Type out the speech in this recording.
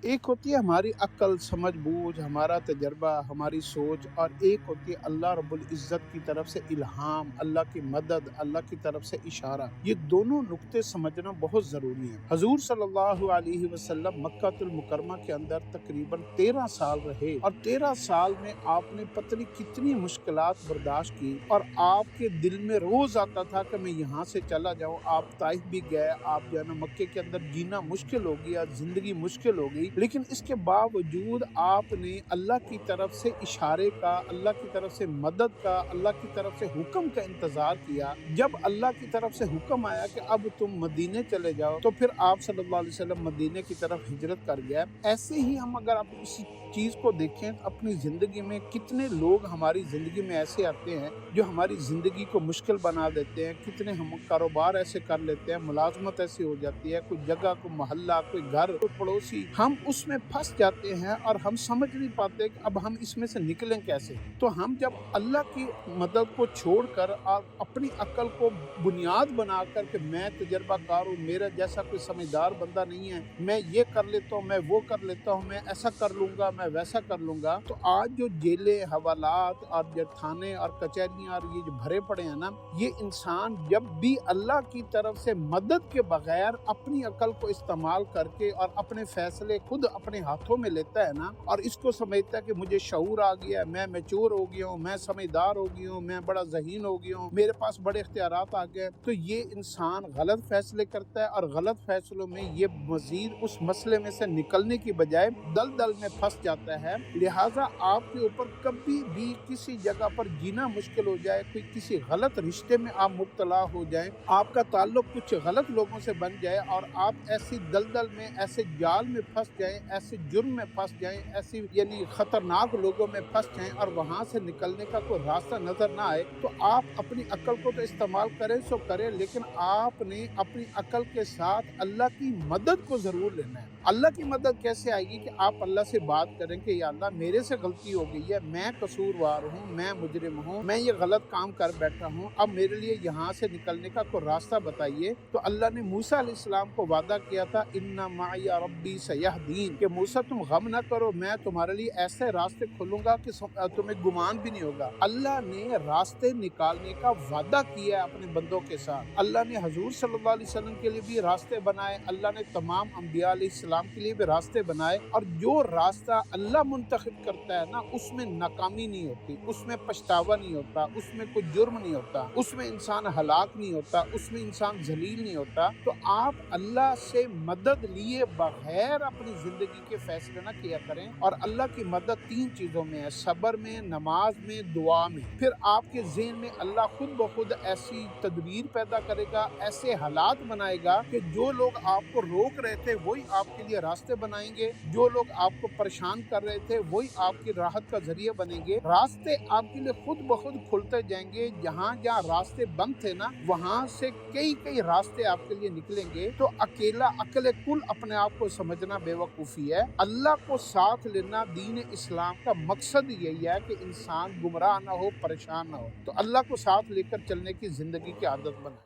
ایک ہوتی ہے ہماری عقل، سمجھ بوجھ، ہمارا تجربہ، ہماری سوچ، اور ایک ہوتی ہے اللہ رب العزت کی طرف سے الہام، اللہ کی مدد، اللہ کی طرف سے اشارہ۔ یہ دونوں نقطے سمجھنا بہت ضروری ہیں۔ حضور صلی اللہ علیہ وسلم مکہ المکرمہ کے اندر تقریباً 13 سال رہے، اور 13 سال میں آپ نے پتہ نہیں کتنی مشکلات برداشت کی، اور آپ کے دل میں روز آتا تھا کہ میں یہاں سے چلا جاؤں۔ آپ طائف بھی گئے، آپ جو ہے نا مکے کے اندر جینا مشکل ہو گیا، زندگی مشکل ہو گئی، لیکن اس کے باوجود آپ نے اللہ کی طرف سے اشارے کا، اللہ کی طرف سے مدد کا، اللہ کی طرف سے حکم کا انتظار کیا۔ جب اللہ کی طرف سے حکم آیا کہ اب تم مدینے چلے جاؤ، تو پھر آپ صلی اللہ علیہ وسلم مدینے کی طرف ہجرت کر گئے۔ ایسے ہی ہم اگر آپ اس چیز کو دیکھیں اپنی زندگی میں، کتنے لوگ ہماری زندگی میں ایسے آتے ہیں جو ہماری زندگی کو مشکل بنا دیتے ہیں، کتنے ہم کاروبار ایسے کر لیتے ہیں، ملازمت ایسی ہو جاتی ہے، کوئی جگہ، کوئی محلہ، کوئی گھر، کوئی پڑوسی، ہم اس میں پھنس جاتے ہیں اور ہم سمجھ نہیں پاتے کہ اب ہم اس میں سے نکلیں کیسے۔ تو ہم جب اللہ کی مدد کو چھوڑ کر اور اپنی عقل کو بنیاد بنا کر کہ میں تجربہ کار ہوں، میرا جیسا کوئی سمجھدار بندہ نہیں ہے، میں یہ کر لیتا ہوں، میں وہ کر لیتا ہوں، میں ایسا کر لوں گا، میں ویسا کر لوں گا، تو آج جو جیلیں، حوالات اور جو تھانے اور کچہریاں اور یہ جو بھرے پڑے ہیں نا، یہ انسان جب بھی اللہ کی طرف سے مدد کے بغیر اپنی عقل کو استعمال کر کے اور اپنے فیصلے خود اپنے ہاتھوں میں لیتا ہے نا، اور اس کو سمجھتا ہے کہ مجھے شعور آ گیا ہے، میں میچور ہو گیا ہوں، میں سمجھدار ہو گیا ہوں، میں بڑا ذہین ہو گیا ہوں، میرے پاس بڑے اختیارات آ گئے، تو یہ انسان غلط فیصلے کرتا ہے، اور غلط فیصلوں میں یہ مزید اس مسئلے میں سے نکلنے کی بجائے دلدل میں پھنس جاتا ہے۔ لہٰذا آپ کے اوپر کبھی بھی کسی جگہ پر جینا مشکل ہو جائے، کوئی کسی غلط رشتے میں آپ مبتلا ہو جائیں، آپ کا تعلق کچھ غلط لوگوں سے بن جائے، اور آپ ایسی دلدل میں، ایسے جال میں پھنس جائیں، ایسے جرم میں پھنس جائیں، ایسی یعنی خطرناک لوگوں میں پھنس جائیں، اور وہاں سے نکلنے کا کوئی راستہ نظر نہ آئے، تو آپ اپنی عقل کو تو استعمال کریں سو کریں، لیکن آپ نے اپنی عقل کے ساتھ اللہ کی مدد کو ضرور لینا ہے۔ اللہ کی مدد کیسے آئے گی؟ کہ آپ اللہ سے بات کریں کہ یا اللہ میرے سے غلطی ہو گئی ہے، میں قصوروار ہوں، میں مجرم ہوں، میں یہ غلط کام کر بیٹھا ہوں، اب میرے لیے یہاں سے نکلنے کا کوئی راستہ بتائیے۔ تو اللہ نے موسیٰ علیہ السلام کو وعدہ کیا تھا ان معی ربی سیہدین، کہ موسیٰ تم غم نہ کرو، میں تمہارے لیے ایسے راستے کھولوں گا کہ تمہیں گمان بھی نہیں ہوگا۔ اللہ نے راستے نکالنے کا وعدہ کیا ہے اپنے بندوں کے ساتھ۔ اللہ نے حضور صلی اللہ علیہ وسلم کے لیے بھی راستے بنائے، اللہ نے تمام انبیاء علیہ السلام کے لیے بھی راستے بنائے، اور جو راستہ اللہ منتخب کرتا ہے نا، اس میں ناکامی نہیں ہوتی، اس میں پچھتاوا نہیں ہوتا، اس میں کوئی جرم نہیں ہوتا، اس میں انسان ہلاک نہیں ہوتا، اس میں انسان ذلیل نہیں ہوتا۔ تو آپ اللہ سے مدد لیے بغیر اپنی زندگی کے فیصلے نہ کیا کریں، اور اللہ کی مدد 3 چیزوں میں ہے: صبر میں، نماز میں، دعا میں۔ پھر آپ کے ذہن میں اللہ خود بخود ایسی تدبیر پیدا کرے گا، ایسے حالات بنائے گا کہ جو لوگ آپ کو روک رہے تھے وہی آپ کے لیے راستے بنائیں گے، جو لوگ آپ کو پریشان کر رہے تھے وہی آپ کی راحت کا ذریعہ بنیں گے۔ راستے آپ کے لیے خود بخود کھلتے جائیں گے، جہاں جہاں راستے بند تھے نا، وہاں سے کئی راستے آپ کے لیے نکلیں گے۔ تو اکیلا عقل کل اپنے آپ کو سمجھنا بے وقوفی ہے۔ اللہ کو ساتھ لینا دین اسلام کا مقصد یہی ہے کہ انسان گمراہ نہ ہو، پریشان نہ ہو۔ تو اللہ کو ساتھ لے کر چلنے کی زندگی کی عادت بنائیں۔